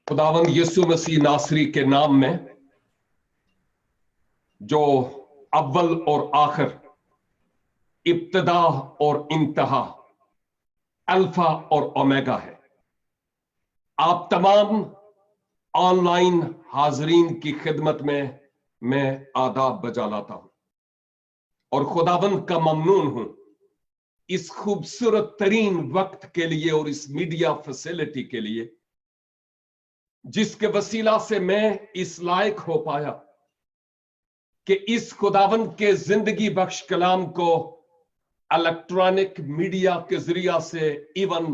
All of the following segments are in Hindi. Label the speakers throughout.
Speaker 1: खुदावंद यीशु मसीह नासरी के नाम में, जो अव्वल और आखिर, इब्तिदा और इंतहा, अल्फा और ओमेगा है, आप तमाम ऑनलाइन हाजरीन की खिदमत में मैं आदाब बजा लाता हूं और खुदावंद का ममनून हूं इस खूबसूरत तरीन वक्त के लिए और इस मीडिया फैसिलिटी के लिए जिसके वसीला से मैं इस लायक हो पाया कि इस खुदावंद के जिंदगी बख्श कलाम को इलेक्ट्रॉनिक मीडिया के जरिया से इवन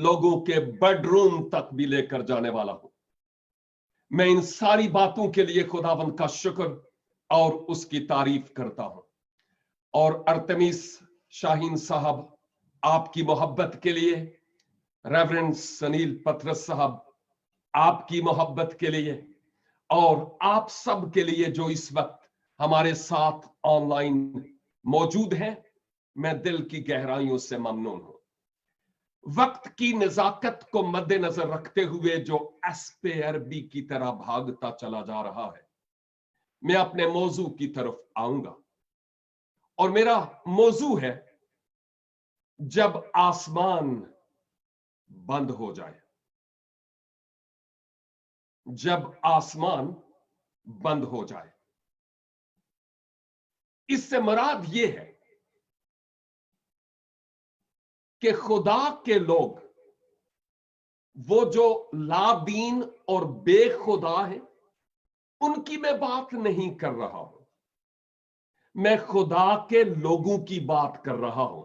Speaker 1: लोगों के बेडरूम तक भी लेकर जाने वाला हूं। मैं इन सारी बातों के लिए खुदावंद का शुक्र और उसकी तारीफ करता हूं। और अर्तमिस शाहीन साहब, आपकी मोहब्बत के लिए, रेवरेंड सनील पतरस साहब, आपकी मोहब्बत के लिए, और आप सब के लिए जो इस वक्त हमारे साथ ऑनलाइन मौजूद हैं, मैं दिल की गहराइयों से ममनून हूं। वक्त की नजाकत को मद्देनजर रखते हुए जो एस्पे अरबी की तरह भागता चला जा रहा है, मैं अपने मौजू की तरफ आऊंगा और मेरा मौजू है जब आसमान बंद हो जाए। जब आसमान बंद हो जाए, इससे मुराद यह है कि खुदा के लोग, वो जो लादीन और बेखुदा हैं, उनकी मैं बात नहीं कर रहा हूं। मैं खुदा के लोगों की बात कर रहा हूं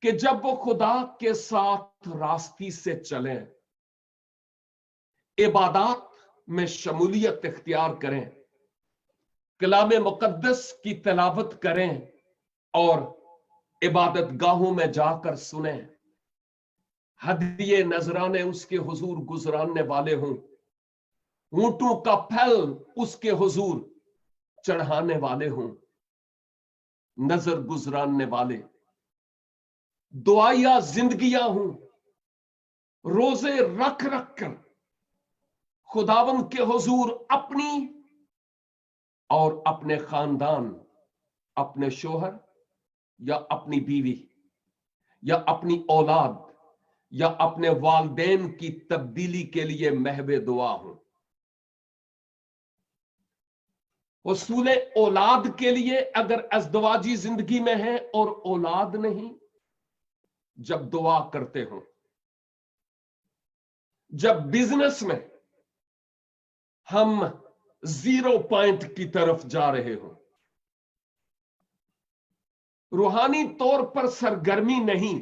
Speaker 1: कि जब वो खुदा के साथ रास्ती से चलें, इबादत में शमूलियत इख्तियार करें, कलाम मुकद्दस की तिलावत करें और इबादत गाहों में जाकर सुने, हदिये नजराने उसके हुजूर गुजराने वाले हों, ऊंटों का फल उसके हुजूर चढ़ाने वाले हों, नजर गुजराने वाले, दुआया जिंदगियां हों, रोजे रख रख कर खुदावंद के हुजूर अपनी और अपने खानदान, अपने शोहर या अपनी बीवी या अपनी औलाद या अपने वालदैन की तब्दीली के लिए महवे दुआ हूं। उसूले औलाद के लिए अगर अज़दवाजी जिंदगी में है और औलाद नहीं, जब दुआ करते हो, जब बिजनेस में हम 0 पॉइंट की तरफ जा रहे हो, रूहानी तौर पर सरगर्मी नहीं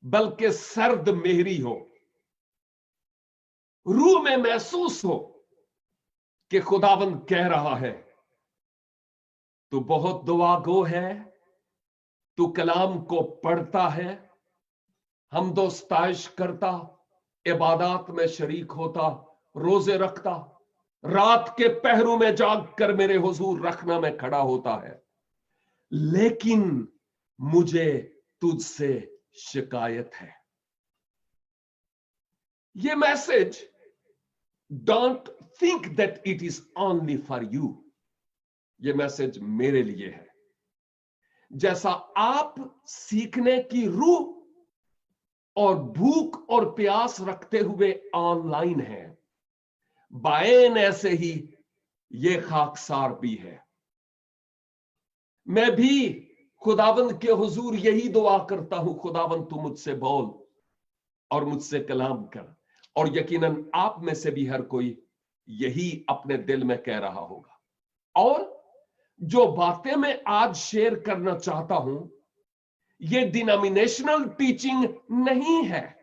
Speaker 1: बल्कि सर्द मेहरी हो, रूह में महसूस हो कि खुदावंद कह रहा है, तू बहुत दुआ गो है, तू कलाम को पढ़ता है, हमदोस्ताइश करता, इबादत में शरीक होता, रोजे रखता, रात के पहरों में जाग कर मेरे हुजूर रखना में खड़ा होता है, लेकिन मुझे तुझसे शिकायत है। ये message, don't think that it is only for you, ये मैसेज मेरे लिए है। जैसा आप सीखने की रूह और भूख और प्यास रखते हुए ऑनलाइन है, बायन ऐसे ही ये खाकसार भी है। मैं भी खुदावंद के हुजूर यही दुआ करता हूं, खुदावंद तू मुझसे बोल और मुझसे कलाम कर। और यकीनन आप में से भी हर कोई यही अपने दिल में कह रहा होगा। और जो बातें मैं आज शेयर करना चाहता हूं, ये डिनोमिनेशनल टीचिंग नहीं है,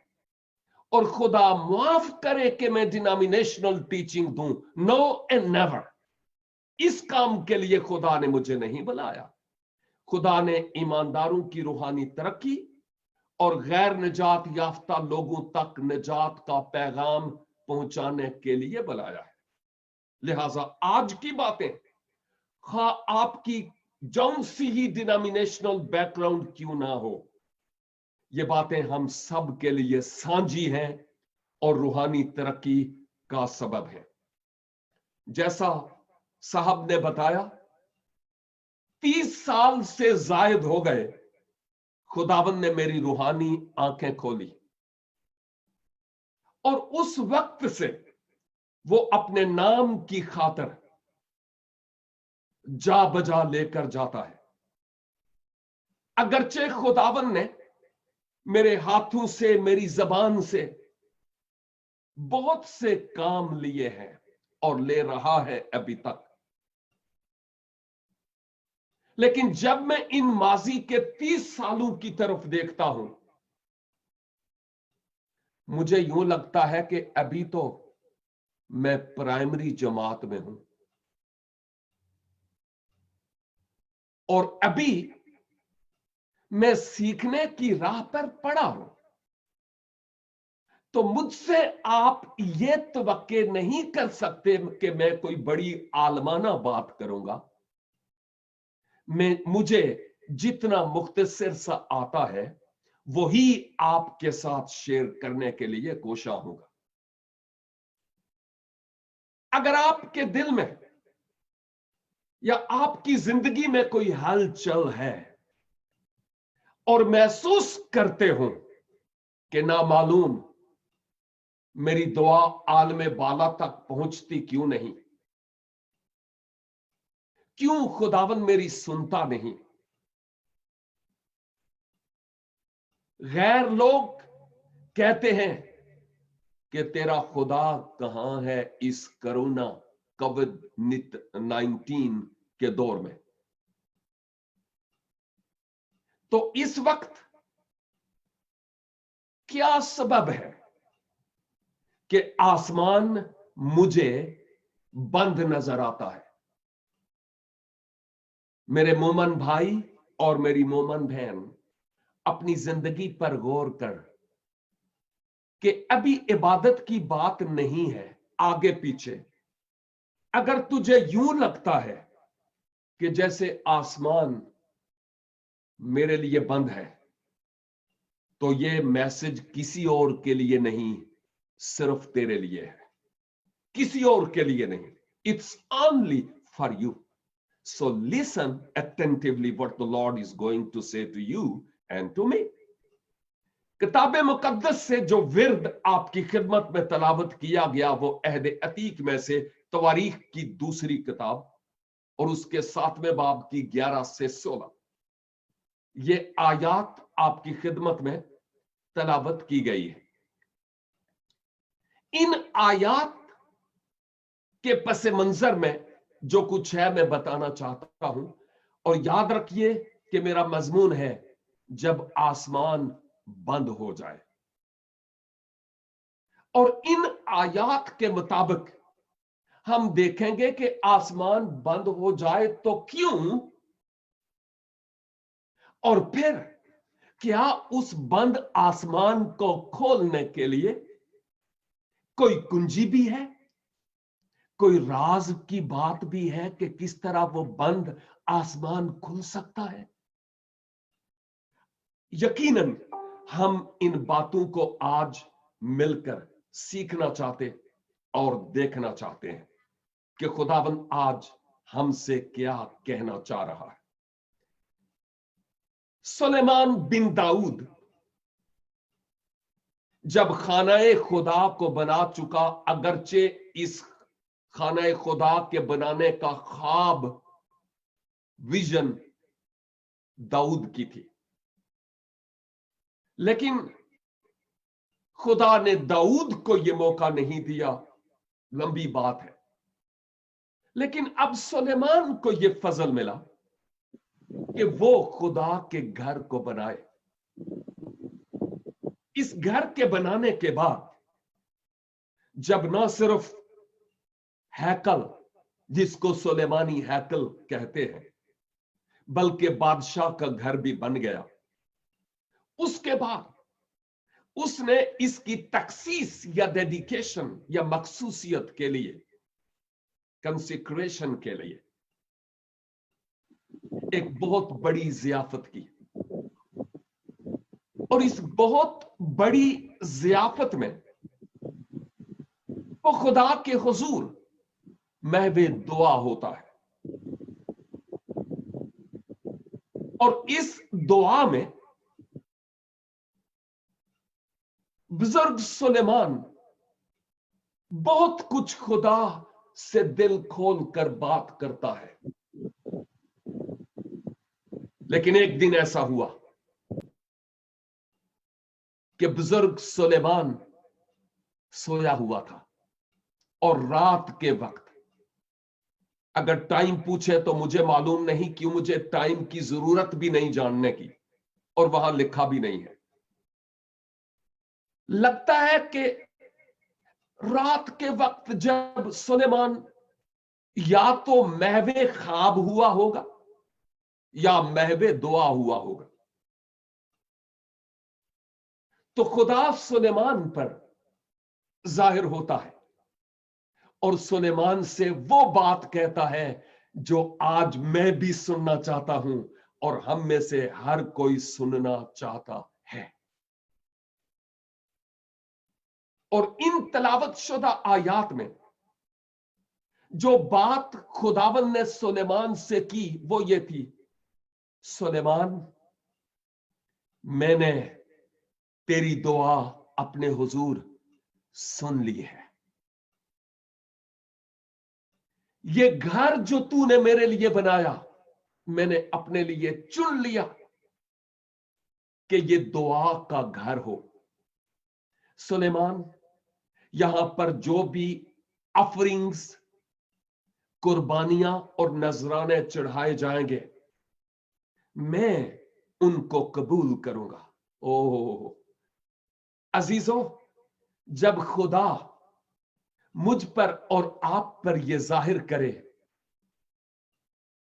Speaker 1: और खुदा माफ करे कि मैं डिनोमिनेशनल टीचिंग दूं, नो एंड नेवर। इस काम के लिए खुदा ने मुझे नहीं बुलाया। खुदा ने ईमानदारों की रूहानी तरक्की और गैर निजात याफ्ता लोगों तक निजात का पैगाम पहुंचाने के लिए बुलाया है। लिहाजा आज की बातें, खा आपकी जौन सी ही डिनोमिनेशनल बैकग्राउंड क्यों ना हो, ये बातें हम सब के लिए साझी हैं और रूहानी तरक्की का सबब है। जैसा साहब ने बताया, 30 साल से जायद हो गए खुदावंद ने मेरी रूहानी आंखें खोली, और उस वक्त से वो अपने नाम की खातिर जा बजा लेकर जाता है। अगरचे खुदावंद ने मेरे हाथों से, मेरी जबान से बहुत से काम लिए हैं और ले रहा है अभी तक, लेकिन जब मैं इन माजी के 30 सालों की तरफ देखता हूं, मुझे यूं लगता है कि अभी तो मैं प्राइमरी जमात में हूं और अभी मैं सीखने की राह पर पड़ा हूं। तो मुझसे आप ये तवक्के नहीं कर सकते कि मैं कोई बड़ी आलमाना बात करूंगा। मुझे जितना मुख्तसर सा आता है वही आपके साथ शेयर करने के लिए कोशिश होगा। अगर आपके दिल में या आपकी जिंदगी में कोई हलचल है और महसूस करते हो कि ना मालूम मेरी दुआ आलमे बाला तक पहुंचती क्यों नहीं, क्यों खुदावन मेरी सुनता नहीं, गैर लोग कहते हैं कि तेरा खुदा कहां है इस कोरोना कोविड-19 के दौर में। तो इस वक्त क्या सबब है कि आसमान मुझे बंद नजर आता है? मेरे मोमन भाई और मेरी मोमन बहन, अपनी जिंदगी पर गौर कर कि अभी इबादत की बात नहीं है, आगे पीछे। अगर तुझे यूं लगता है कि जैसे आसमान मेरे लिए बंद है, तो ये मैसेज किसी और के लिए नहीं, सिर्फ तेरे लिए है, किसी और के लिए नहीं। It's only for you. So listen attentively what the Lord is going to say to you and to me. किताबे मुकद्दस से जो विर्द आपकी खिदमत में तलावत किया गया वो अहद अतीक में से तवारीख की दूसरी किताब और उसके 7वें बाब की 11 से 16 ये आयात आपकी खिदमत में तलावत की गई है। इन आयात के पस मंजर में जो कुछ है मैं बताना चाहता हूं, और याद रखिए कि मेरा मजमून है जब आसमान बंद हो जाए। और इन आयात के मुताबिक हम देखेंगे कि आसमान बंद हो जाए तो क्यों, और फिर क्या उस बंद आसमान को खोलने के लिए कोई कुंजी भी है, कोई राज की बात भी है कि किस तरह वो बंद आसमान खुल सकता है। यकीनन हम इन बातों को आज मिलकर सीखना चाहते और देखना चाहते हैं कि खुदावंद आज हमसे क्या कहना चाह रहा है। सुलेमान बिन दाऊद जब खानाए खुदा को बना चुका, अगरचे इस खानाए खुदा के बनाने का ख्वाब, विजन दाऊद की थी, लेकिन खुदा ने दाऊद को यह मौका नहीं दिया। लंबी बात है, लेकिन अब सुलेमान को यह फजल मिला कि वो खुदा के घर को बनाए। इस घर के बनाने के बाद जब न सिर्फ हैकल, जिसको सुलेमानी हैकल कहते हैं, बल्कि बादशाह का घर भी बन गया, उसके बाद उसने इसकी तखसीस या डेडिकेशन या मखसूसियत के लिए, कंसिक्रेशन के लिए एक बहुत बड़ी जियाफत की। और इस बहुत बड़ी जियाफत में वो खुदा के हुजूर महवे दुआ होता है। और इस दुआ में बुजुर्ग सुलेमान बहुत कुछ खुदा से दिल खोल कर बात करता है। लेकिन एक दिन ऐसा हुआ कि बुजुर्ग सुलेमान सोया हुआ था और रात के वक्त, अगर टाइम पूछे तो मुझे मालूम नहीं क्यों, मुझे टाइम की जरूरत भी नहीं जानने की, और वहां लिखा भी नहीं है। लगता है कि रात के वक्त जब सुलेमान, या तो महवे ख्वाब हुआ होगा या महवे दुआ हुआ होगा, तो खुदा सुलेमान पर जाहिर होता है और सुलेमान से वो बात कहता है जो आज मैं भी सुनना चाहता हूं और हम में से हर कोई सुनना चाहता है। और इन तलावत शुदा आयात में जो बात खुदावन ने सुलेमान से की वो ये थी, सुलेमान, मैंने तेरी दुआ अपने हुजूर सुन ली है। ये घर जो तूने मेरे लिए बनाया, मैंने अपने लिए चुन लिया कि ये दुआ का घर हो। सुलेमान, यहां पर जो भी ऑफरिंग्स, कुर्बानियां और नजराने चढ़ाए जाएंगे, मैं उनको कबूल करूंगा। ओह अजीजों, जब खुदा मुझ पर और आप पर यह जाहिर करे,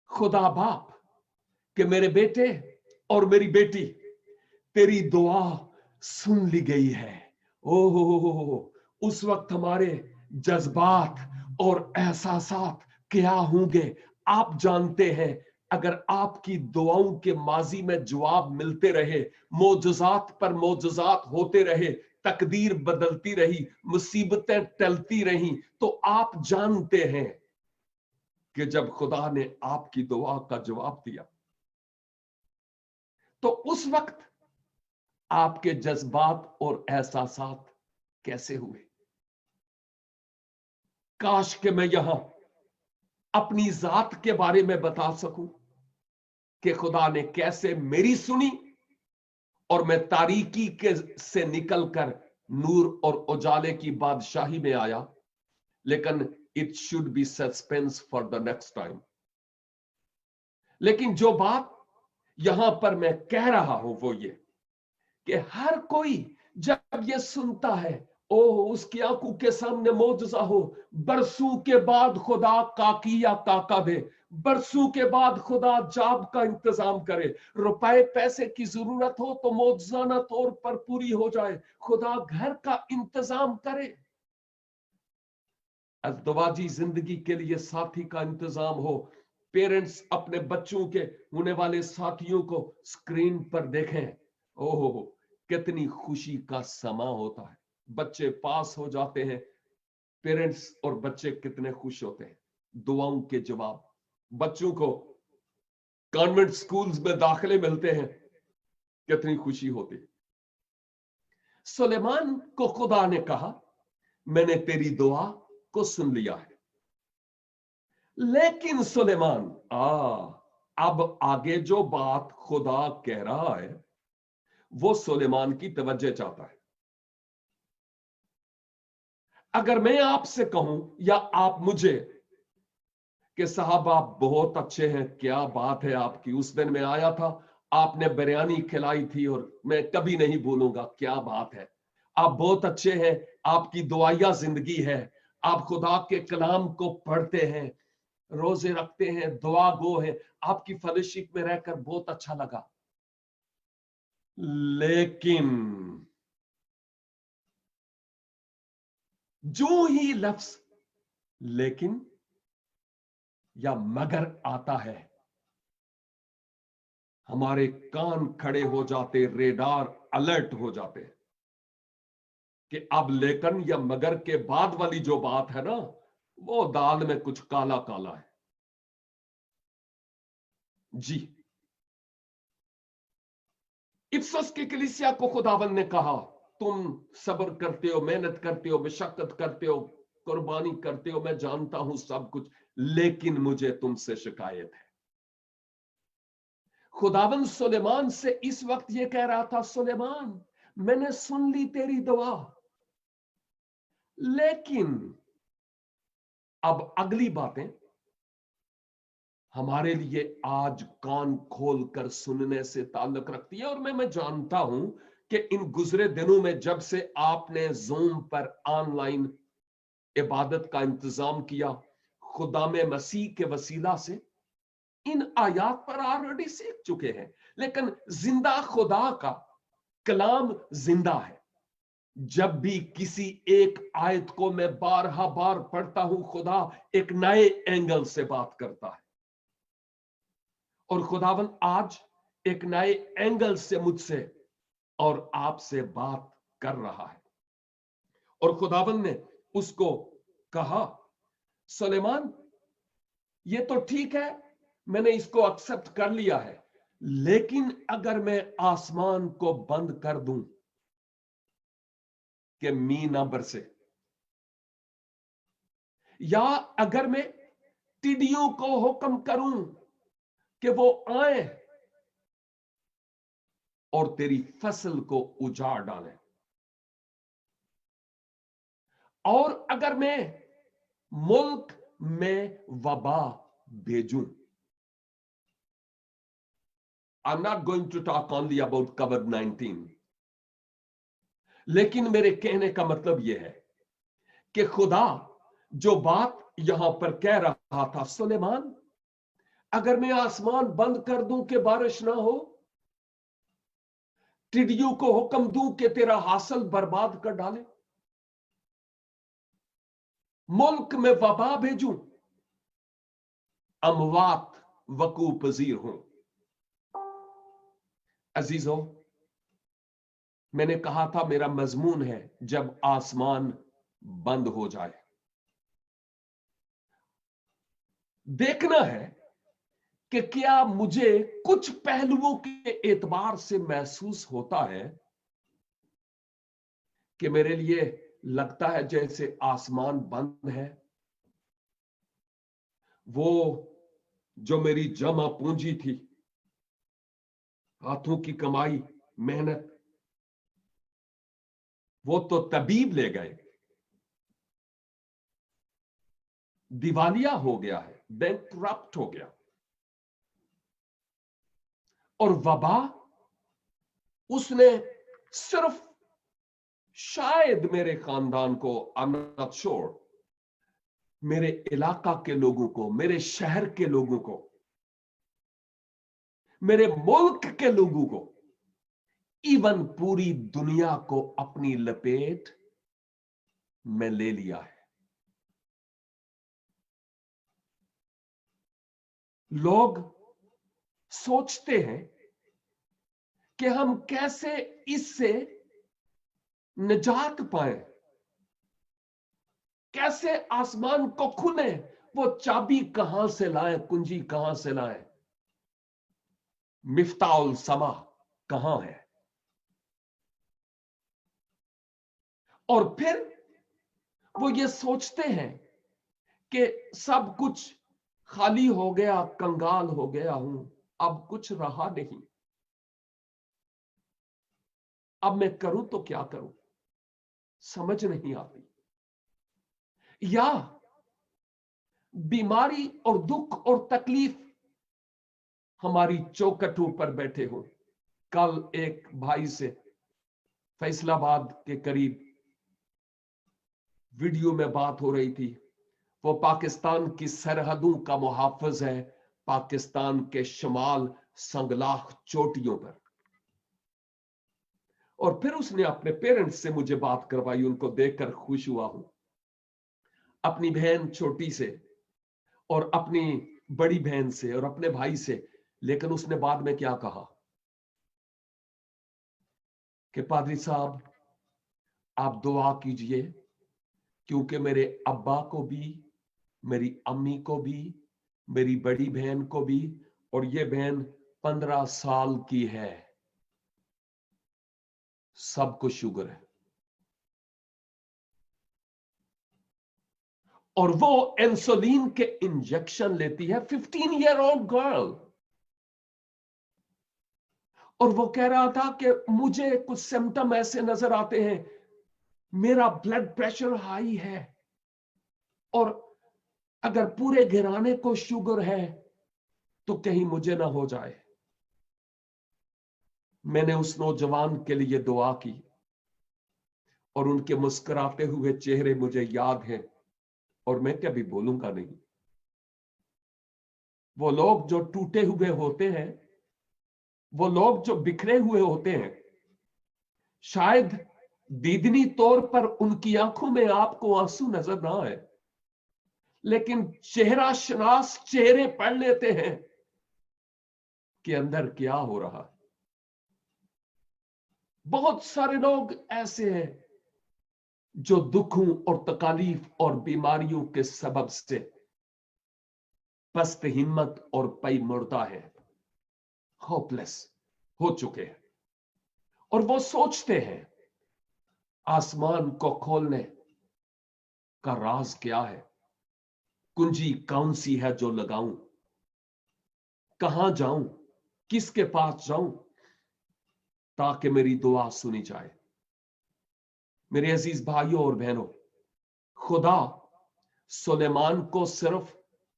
Speaker 1: खुदा बाप, कि मेरे बेटे और मेरी बेटी, तेरी दुआ सुन ली गई है, ओह उस वक्त हमारे जज्बात और एहसासात क्या होंगे आप जानते हैं। अगर आपकी दुआओं के माजी में जवाब मिलते रहे, मोजज़ात पर मोजज़ात होते रहे, तकदीर बदलती रही, मुसीबतें टलती रही, तो आप जानते हैं कि जब खुदा ने आपकी दुआ का जवाब दिया तो उस वक्त आपके जज्बात और एहसासात कैसे हुए। काश के मैं यहां अपनी जात के बारे में बता सकूं कि खुदा ने कैसे मेरी सुनी और मैं तारीकी के से निकलकर नूर और उजाले की बादशाही में आया। लेकिन it should be suspense for the next time. लेकिन जो बात यहां पर मैं कह रहा हूं वो ये कि हर कोई जब ये सुनता है, ओह उसकी आंखों के सामने मौजज़ा हो, बरसों के बाद खुदा काकी या काका दे, बरसों के बाद खुदा जॉब का इंतजाम करे, रुपए पैसे की जरूरत हो तो मौजज़ाना तौर पर पूरी हो जाए, खुदा घर का इंतजाम करे, अज़दवाजी जिंदगी के लिए साथी का इंतजाम हो, पेरेंट्स अपने बच्चों के होने वाले साथियों को स्क्रीन पर देखें, ओहो कितनी खुशी का समा होता है। बच्चे पास हो जाते हैं, पेरेंट्स और बच्चे कितने खुश होते हैं। दुआओं के जवाब, बच्चों को कॉन्वेंट स्कूल्स में दाखिले मिलते हैं, कितनी खुशी होती है। सुलेमान को खुदा ने कहा, मैंने तेरी दुआ को सुन लिया है। लेकिन सुलेमान, अब आगे जो बात खुदा कह रहा है वो सुलेमान की तवज्जो चाहता है। अगर मैं आपसे कहूं या आप मुझे कि साहब आप बहुत अच्छे हैं, क्या बात है आपकी, उस दिन मैं आया था, आपने बिरयानी खिलाई थी और मैं कभी नहीं भूलूंगा, क्या बात है, आप बहुत अच्छे हैं, आपकी दुआया जिंदगी है, आप खुदा के कलाम को पढ़ते हैं, रोजे रखते हैं, दुआ गो हैं, आपकी फेलोशिप में रहकर बहुत अच्छा लगा। लेकिन जो ही लफ्ज लेकिन या मगर आता है, हमारे कान खड़े हो जाते, रेडार अलर्ट हो जाते हैं कि अब लेकिन या मगर के बाद वाली जो बात है ना, वो दाल में कुछ काला काला है। जी, इफसस की कलीसिया को खुदावंद ने कहा, तुम सब्र करते हो, मेहनत करते हो, मशक्कत करते हो, कुर्बानी करते हो, मैं जानता हूं सब कुछ, लेकिन मुझे तुमसे शिकायत है। खुदावंद सुलेमान से इस वक्त ये कह रहा था, सुलेमान मैंने सुन ली तेरी दुआ, लेकिन अब अगली बातें हमारे लिए आज कान खोलकर सुनने से ताल्लुक रखती है। और मैं जानता हूं कि इन गुजरे दिनों में जब से आपने जूम पर ऑनलाइन इबादत का इंतजाम किया, खुदा में मसीह के वसीला से इन आयात पर ऑलरेडी सीख चुके हैं, लेकिन जिंदा खुदा का कलाम जिंदा है। जब भी किसी एक आयत को मैं बारहा बार पढ़ता हूं, खुदा एक नए एंगल से बात करता है। और खुदावन आज एक नए एंगल से मुझसे और आपसे बात कर रहा है। और खुदावन ने उसको कहा, सुलेमान ये तो ठीक है, मैंने इसको एक्सेप्ट कर लिया है, लेकिन अगर मैं आसमान को बंद कर दूं कि मी ना बरसे, या अगर मैं टिड्डियों को हुक्म करूं कि वो आए और तेरी फसल को उजाड़ डालें, और अगर मैं मुल्क में वबा भेजूं, I am not going to talk only about कोविड-19, लेकिन मेरे कहने का मतलब यह है कि खुदा जो बात यहां पर कह रहा था, सुलेमान अगर मैं आसमान बंद कर दूं कि बारिश ना हो, टिड्डियों को हुक्म दूं कि तेरा हासिल बर्बाद कर डाले, मुल्क में वबा भेजूं, अमवात वकू पजीर हूं। अजीजों, मैंने कहा था मेरा मजमून है जब आसमान बंद हो जाए। देखना है कि क्या मुझे कुछ पहलुओं के एतबार से महसूस होता है कि मेरे लिए लगता है जैसे आसमान बंद है। वो जो मेरी जमा पूंजी थी, हाथों की कमाई, मेहनत, वो तो तबीब ले गए, दिवालिया हो गया है, बैंकरप्ट हो गया। और वबा उसने सिर्फ शायद मेरे खानदान को, आई एम नॉट श्योर, मेरे इलाका के लोगों को, मेरे शहर के लोगों को, मेरे मुल्क के लोगों को, इवन पूरी दुनिया को अपनी लपेट में ले लिया है। लोग सोचते हैं कि हम कैसे इससे निजात पाए, कैसे आसमान को खुले, वो चाबी कहां से लाए, कुंजी कहां से लाए, मिफ्ताउल समा कहां है। और फिर वो ये सोचते हैं कि सब कुछ खाली हो गया, कंगाल हो गया हूं, अब कुछ रहा नहीं, अब मैं करूं तो क्या करूं, समझ नहीं आती। या बीमारी और दुख और तकलीफ हमारी चौखटों पर बैठे हो। कल एक भाई से फैसलाबाद के करीब वीडियो में बात हो रही थी। वो पाकिस्तान की सरहदों का मुहाफिज है, पाकिस्तान के शुमाल संगलाख चोटियों पर। और फिर उसने अपने पेरेंट्स से मुझे बात करवाई, उनको देखकर खुश हुआ हूं, अपनी बहन छोटी से और अपनी बड़ी बहन से और अपने भाई से। लेकिन उसने बाद में क्या कहा कि पादरी साहब, आप दुआ कीजिए, क्योंकि मेरे अब्बा को भी, मेरी अम्मी को भी, मेरी बड़ी बहन को भी, और ये बहन 15 साल की है, सबको शुगर है। और वो इंसुलिन के इंजेक्शन लेती है, 15-year-old गर्ल। और वो कह रहा था कि मुझे कुछ सिम्टम ऐसे नजर आते हैं, मेरा ब्लड प्रेशर हाई है, और अगर पूरे घराने को शुगर है तो कहीं मुझे ना हो जाए। मैंने उस नौजवान के लिए दुआ की, और उनके मुस्कुराते हुए चेहरे मुझे याद हैं, और मैं कभी भूलूंगा नहीं। वो लोग जो टूटे हुए होते हैं, वो लोग जो बिखरे हुए होते हैं, शायद दीदनी तौर पर उनकी आंखों में आपको आंसू नजर ना आए, लेकिन चेहरा शनास चेहरे पढ़ लेते हैं कि अंदर क्या हो रहा है। बहुत सारे लोग ऐसे हैं जो दुखों और तकालीफ और बीमारियों के सबब से पस्त हिम्मत और पई मुर्दा है, होपलेस हो चुके हैं। और वो सोचते हैं आसमान को खोलने का राज क्या है, कुंजी कौन सी है जो लगाऊं, कहां जाऊं, किसके पास जाऊं ताकि मेरी दुआ सुनी जाए। मेरे अजीज भाइयों और बहनों, खुदा सुलेमान को सिर्फ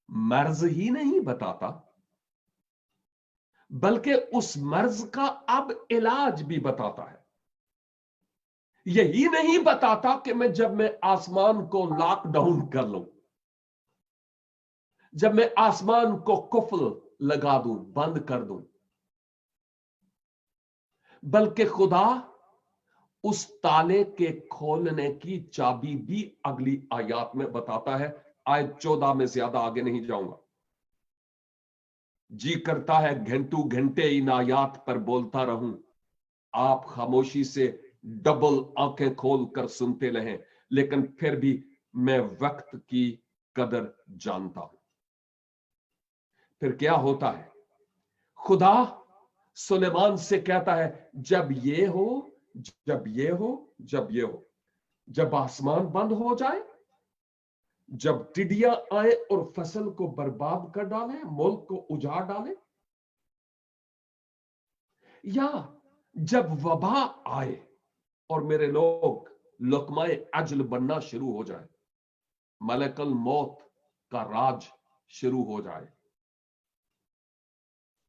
Speaker 1: मर्ज ही नहीं बताता, बल्कि उस मर्ज का अब इलाज भी बताता है। यही नहीं बताता कि जब मैं आसमान को लॉकडाउन कर लूं, जब मैं आसमान को कुफल लगा दूं, बंद कर दूं, बल्कि खुदा उस ताले के खोलने की चाबी भी अगली आयत में बताता है। आयत 14 में ज्यादा आगे नहीं जाऊंगा। जी करता है घंटों घंटे इन आयात पर बोलता रहूं, आप खामोशी से डबल आंखें खोल कर सुनते रहें, लेकिन फिर भी मैं वक्त की कदर जानता हूं। फिर क्या होता है? खुदा सुलेमान से कहता है, जब ये हो, जब ये हो, जब ये हो, जब आसमान बंद हो जाए, जब टिड्डियां आए और फसल को बर्बाद कर डालें, मुल्क को उजाड़ डालें, या जब वबा आए और मेरे लोग लुकमाए अजल बनना शुरू हो जाए, मलकल मौत का राज शुरू हो जाए,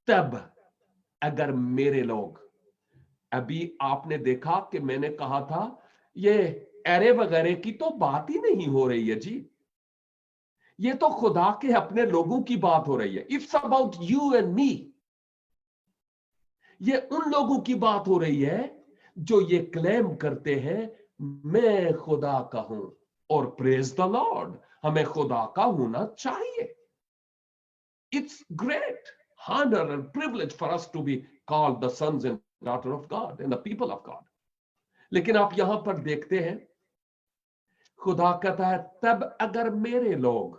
Speaker 1: तब अगर मेरे लोग, अभी आपने देखा कि मैंने कहा था ये एरे वगैरह की तो बात ही नहीं हो रही है जी, ये तो खुदा के अपने लोगों की बात हो रही है। It's about you and me. ये उन लोगों की बात हो रही है जो ये क्लेम करते हैं, मैं खुदा का हूं। और प्रेज द लॉर्ड, हमें खुदा का होना चाहिए। It's great honor and privilege for us to be called the sons and daughter of God and the people of God. लेकिन आप यहां पर देखते हैं, खुदा कहता है तब अगर मेरे लोग,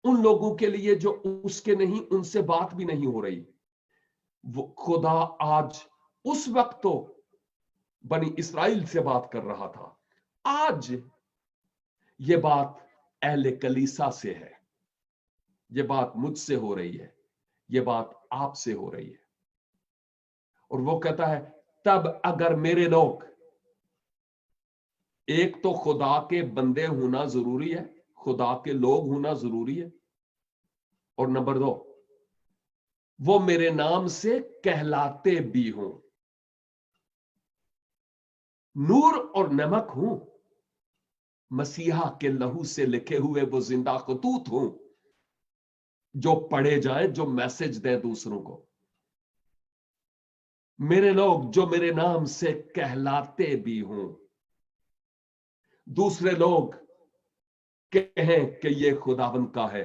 Speaker 1: उन लोगों के लिए जो उसके नहीं, उनसे बात भी नहीं हो रही, वो खुदा आज, उस वक्त तो बनी इस्राइल से बात कर रहा था, आज ये बात अहले कलीसा से है, ये बात मुझसे हो रही है, ये बात आपसे हो रही है। और वो कहता है तब अगर मेरे लोग, एक तो खुदा के बंदे होना जरूरी है, खुदा के लोग होना जरूरी है, और नंबर 2, वो मेरे नाम से कहलाते भी हों, नूर और नमक हूं, मसीहा के लहू से लिखे हुए वो जिंदा खतूत हूं, जो पढ़े जाए, जो मैसेज दें दूसरों को। मेरे लोग जो मेरे नाम से कहलाते भी हों, दूसरे लोग कहें कि ये खुदावंद का है,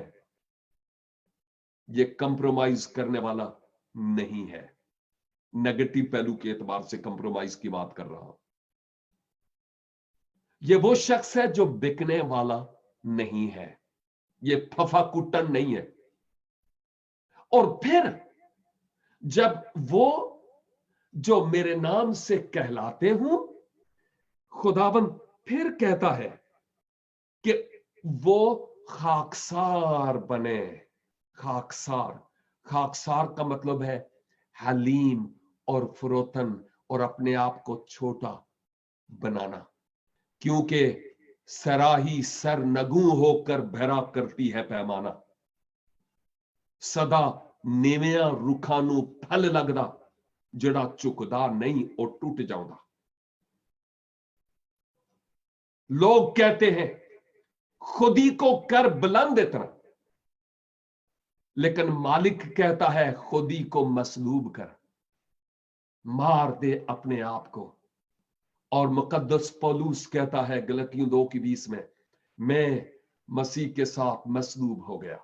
Speaker 1: ये कंप्रोमाइज करने वाला नहीं है। नेगेटिव पहलू के एतबार से कंप्रोमाइज की बात कर रहा हूं। ये वो शख्स है जो बिकने वाला नहीं है, ये फफा कुटन नहीं है। और फिर जब वो जो मेरे नाम से कहलाते हूं, खुदावन फिर कहता है कि वो खाकसार बने। खाकसार, खाकसार का मतलब है हलीम और फरोतन और अपने आप को छोटा बनाना, क्योंकि सराही सर नगू होकर भरा करती है पैमाना। सदा नेविया रुखा नू फल लगदा, जड़ा चुकदा नहीं और टूट जाऊंदा। लोग कहते हैं खुद ही को कर बुलंद इतना, लेकिन मालिक कहता है खुद ही को मसलूब कर, मार दे अपने आप को। और मुकद्दस पौलुस कहता है गलतियों 2:20 में, मैं मसीह के साथ मसलूब हो गया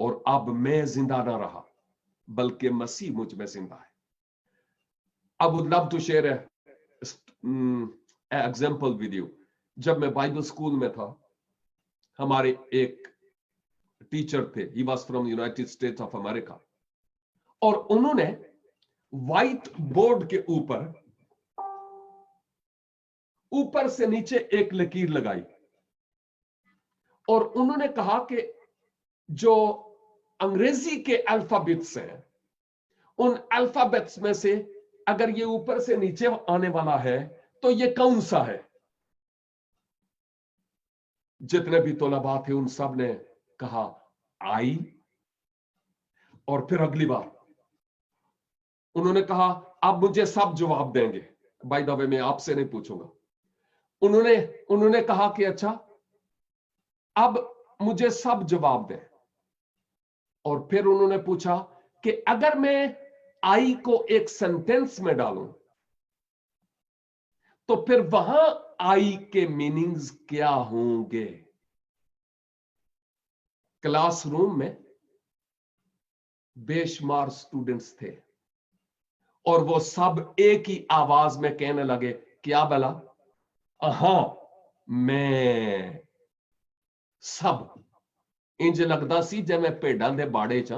Speaker 1: और अब मैं जिंदा ना रहा बल्कि मसीह मुझ में जिंदा है। I would love to share example with you. जब मैं बाइबल स्कूल में था, हमारे एक टीचर थे, he was from United states of America, और उन्होंने व्हाइट बोर्ड के ऊपर से नीचे एक लकीर लगाई और उन्होंने कहा कि जो अंग्रेजी के अल्फाबेट्स हैं, उन अल्फाबेट्स में से अगर ये ऊपर से नीचे आने वाला है तो ये कौन सा है। जितने भी तोलबा थे उन सब ने कहा आई। और फिर अगली बार उन्होंने कहा अब मुझे सब जवाब देंगे, बाय द वे मैं आपसे नहीं पूछूंगा। उन्होंने कहा कि अच्छा अब मुझे सब जवाब दें। और फिर उन्होंने पूछा कि अगर मैं आई को एक सेंटेंस में डालूं तो फिर वहां आई के मीनिंग्स क्या होंगे। क्लासरूम में बेशुमार स्टूडेंट्स थे और वो सब एक ही आवाज में कहने लगे, क्या भला? हां, मैं। सब इंज लगता सी जिवें भेडां दे बाड़े च।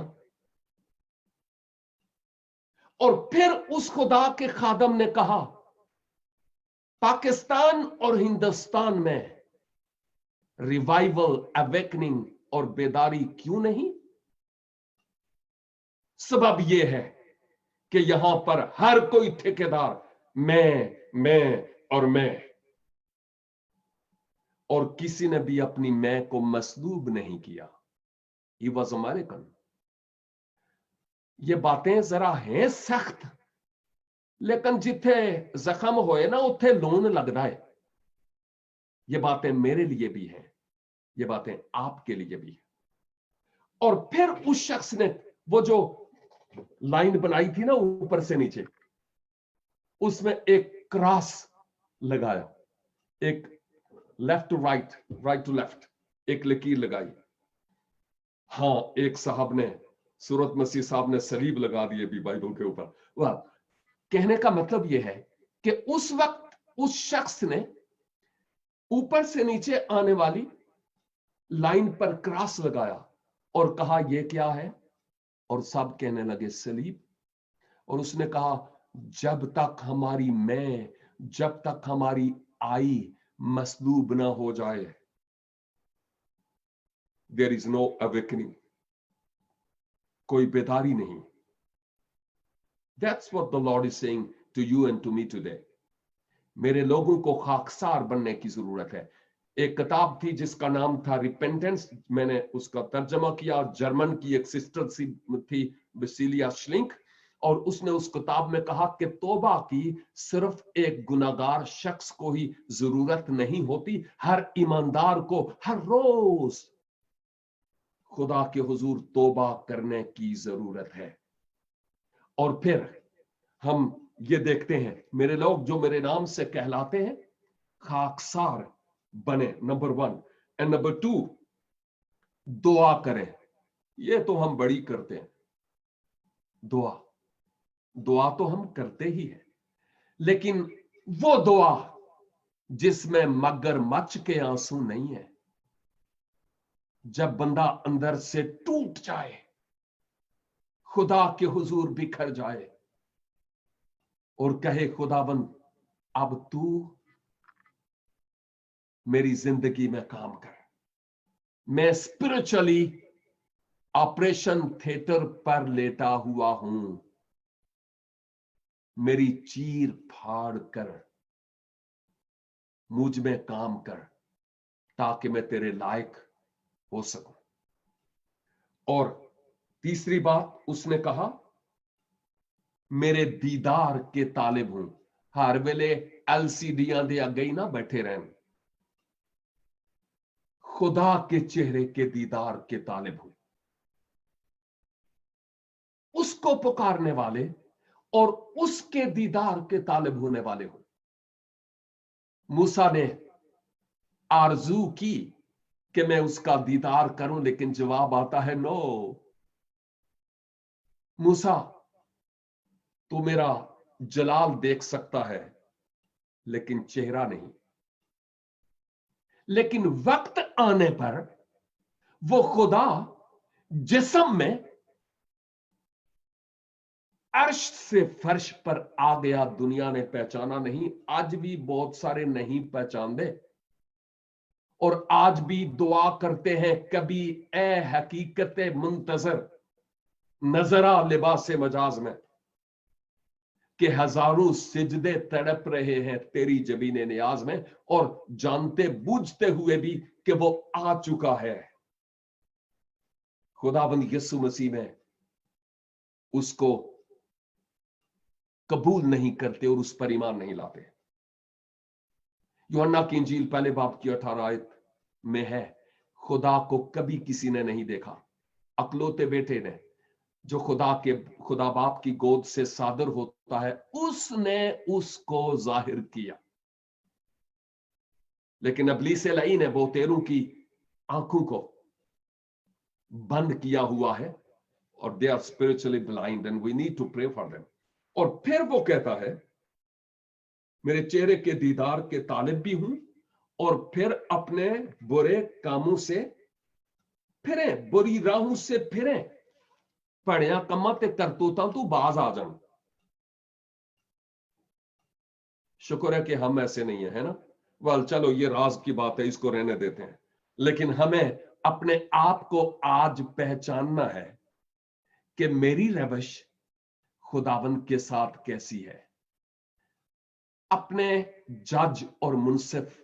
Speaker 1: और फिर उस खुदा के खादम ने कहा, पाकिस्तान और हिंदुस्तान में रिवाइवल, अवेकनिंग और बेदारी क्यों नहीं? सबब यह है कि यहां पर हर कोई ठेकेदार मैं और मैं, और किसी ने भी अपनी मैं को मसलूब नहीं किया। He was American. ये बातें जरा हैं सख्त, लेकिन जिथे जख्म होए ना उथे लून लगता है। ये बातें मेरे लिए भी हैं, ये बातें आपके लिए भी हैं। और फिर उस शख्स ने वो जो लाइन बनाई थी ना ऊपर से नीचे, उसमें एक क्रॉस लगाया, एक left to right, right to left, एक लकीर लगाई। हां, एक साहब ने, सूरत मसीह साहब ने सलीब लगा दिए भी बाइबल के ऊपर। वाह! कहने का मतलब यह है कि उस वक्त उस शख्स ने ऊपर से नीचे आने वाली लाइन पर क्रॉस लगाया और कहा यह क्या है? और सब कहने लगे सलीब। और उसने कहा जब तक हमारी मैं, जब तक हमारी आई मसलूब ना हो जाए, देयर इज नो अवेकनिंग, कोई बेदारी नहीं। That's what the Lord is saying to you and to me today. मेरे लोगों को खाकसार बनने की जरूरत है। एक किताब थी जिसका नाम था रिपेंटेंस, मैंने उसका तर्जमा किया। जर्मन की एक सिस्टर थी बेसिलिया श्लिंक, और उसने उस किताब में कहा कि तौबा की सिर्फ एक गुनाहगार शख्स को ही जरूरत नहीं होती, हर ईमानदार को हर रोज खुदा के हुजूर तौबा करने की जरूरत है। और फिर हम ये देखते हैं मेरे लोग जो मेरे नाम से कहलाते हैं खाकसार बने, नंबर 1। एंड नंबर 2, दुआ करें। ये तो हम बड़ी करते हैं, दुआ। दुआ तो हम करते ही हैं, लेकिन वो दुआ जिसमें मगरमच्छ के आंसू नहीं है। जब बंदा अंदर से टूट जाए, खुदा के हुजूर बिखर जाए और कहे, खुदाबंद अब तू मेरी जिंदगी में काम कर। मैं स्पिरिचुअली ऑपरेशन थिएटर पर लेटा हुआ हूं, मेरी चीर फाड़ कर मुझ में काम कर, ताकि मैं तेरे लायक हो सकूं। और तीसरी बात उसने कहा, मेरे दीदार के तालिब हूं। हर वेले एलसीडियां दे अगे ही ना बैठे रहन, खुदा के चेहरे के दीदार के तालिब हूं, उसको पुकारने वाले और उसके दीदार के तालिब होने वाले हूं। मूसा ने आरजू की कि मैं उसका दीदार करूं, लेकिन जवाब आता है, नो मूसा, तू मेरा जलाल देख सकता है लेकिन चेहरा नहीं। लेकिन वक्त आने पर वो खुदा जिस्म में अर्श से फर्श पर आ गया। दुनिया ने पहचाना नहीं, आज भी बहुत सारे नहीं पहचानते और आज भी दुआ करते हैं, कभी ए हकीकत मुंतजर नजरा लिबास मजाज में, कि हजारों सिजदे तड़प रहे हैं तेरी जबीने नियाज में, और जानते बूझते हुए भी कि वो आ चुका है। खुदाबंद यीशु मसीह में उसको कबूल नहीं करते और उस पर ईमान नहीं लाते। यूहन्ना की इंजील पहले बाब की 18 आयत में है, खुदा को कभी किसी ने नहीं देखा, अकलौते बेटे ने जो खुदा बाप की गोद से सादर होता है, उसने उसको जाहिर किया। लेकिन इब्लीस लईन ने बहुतेरों की आंखों को बंद किया हुआ है और they are spiritually blind and we need to pray for them. और फिर वो कहता है, मेरे चेहरे के दीदार के तालिब भी हूं, और फिर अपने बुरे कामों से फिरें, बुरी राहों से फिरें, पढ़िया कमा ते करतूता तू बाज आ जान। शुक्र है कि हम ऐसे नहीं है ना। वाल चलो ये राज की बात है, इसको रहने देते हैं। लेकिन हमें अपने आप को आज पहचानना है कि मेरी रवश खुदावंद के साथ कैसी है। अपने जज और मुंसिफ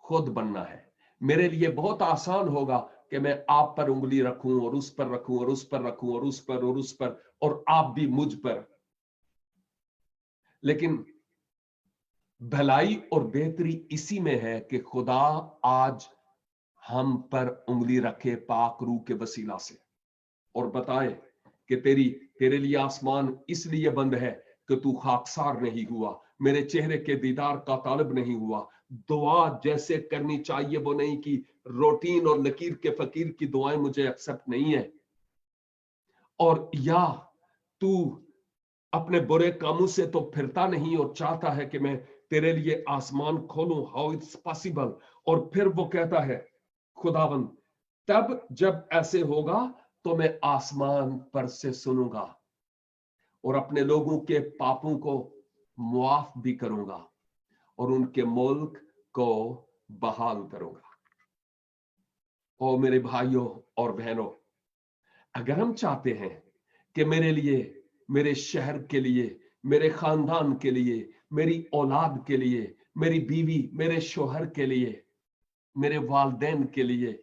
Speaker 1: खुद बनना है। मेरे लिए बहुत आसान होगा कि मैं आप पर उंगली रखूं और उस पर रखूं और उस पर रखूं और उस पर और उस पर, और आप भी मुझ पर। लेकिन भलाई और बेहतरी इसी में है कि खुदा आज हम पर उंगली रखे पाक रूह के वसीला से, और बताए कि तेरे लिए आसमान इसलिए बंद है कि तू खाकसार नहीं हुआ, मेरे चेहरे के दीदार का तालिब नहीं हुआ, दुआ जैसे करनी चाहिए वो नहीं की, रूटीन और लकीर के फकीर की दुआएं मुझे एक्सेप्ट नहीं है, और या तू अपने बुरे कामों से तो फिरता नहीं और चाहता है कि मैं तेरे लिए आसमान खोलूं, हाउ इट्स पॉसिबल। और फिर वो कहता है, खुदावंद तब जब ऐसे होगा तो मैं आसमान पर से सुनूंगा और अपने लोगों के पापों को मुआफ भी करूंगा और उनके मुल्क को बहाल करूंगा। ओ मेरे भाइयों और बहनों, अगर हम चाहते हैं कि मेरे लिए, मेरे शहर के लिए, मेरे खानदान के लिए, मेरी औलाद के लिए, मेरी बीवी, मेरे शोहर के लिए, मेरे वालदैन के लिए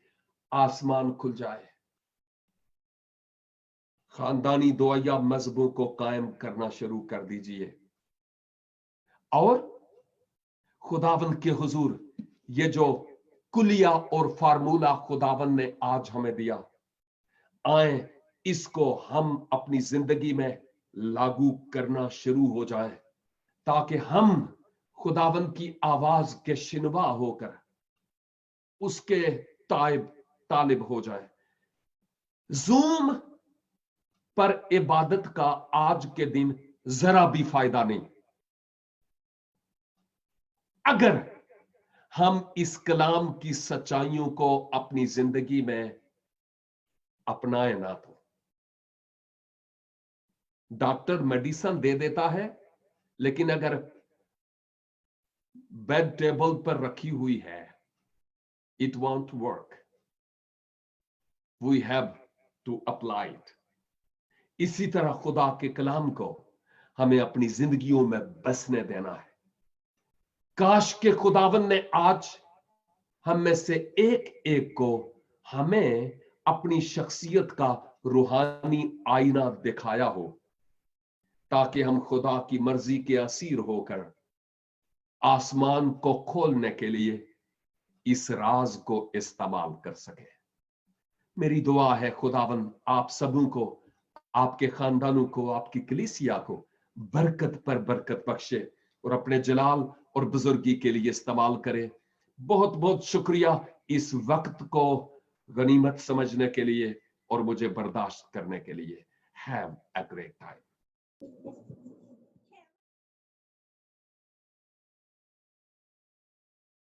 Speaker 1: आसमान खुल जाए, खानदानी दुआया मजहबों को कायम करना शुरू कर दीजिए, और खुदावंद के हुजूर ये जो कुलिया और फार्मूला खुदावंद ने आज हमें दिया, आए इसको हम अपनी जिंदगी में लागू करना शुरू हो जाए, ताकि हम खुदावंद की आवाज के शिनवा होकर उसके तालिब हो जाए। जूम पर इबादत का आज के दिन जरा भी फायदा नहीं। अगर हम इस कलाम की सच्चाइयों को अपनी जिंदगी में अपनाए ना तो। डॉक्टर मेडिसिन दे देता है, लेकिन अगर बेड टेबल पर रखी हुई है, it won't work. We have to apply it. इसी तरह खुदा के कलाम को हमें अपनी जिंदगियों में बसने देना है। काश के खुदावन ने आज हम में से एक एक को हमें अपनी शख्सियत का रूहानी आईना दिखाया हो, ताकि हम खुदा की मर्जी के असीर होकर आसमान को खोलने के लिए इस राज को इस्तेमाल कर सके। मेरी दुआ है खुदावन आप सबों को, आपके खानदानों को, आपकी कलीसिया को बरकत पर बरकत बख्शे और अपने जलाल और बुजुर्गी के लिए इस्तेमाल करे। बहुत बहुत शुक्रिया इस वक्त को गनीमत समझने के लिए और मुझे बर्दाश्त करने के लिए। Have a great time.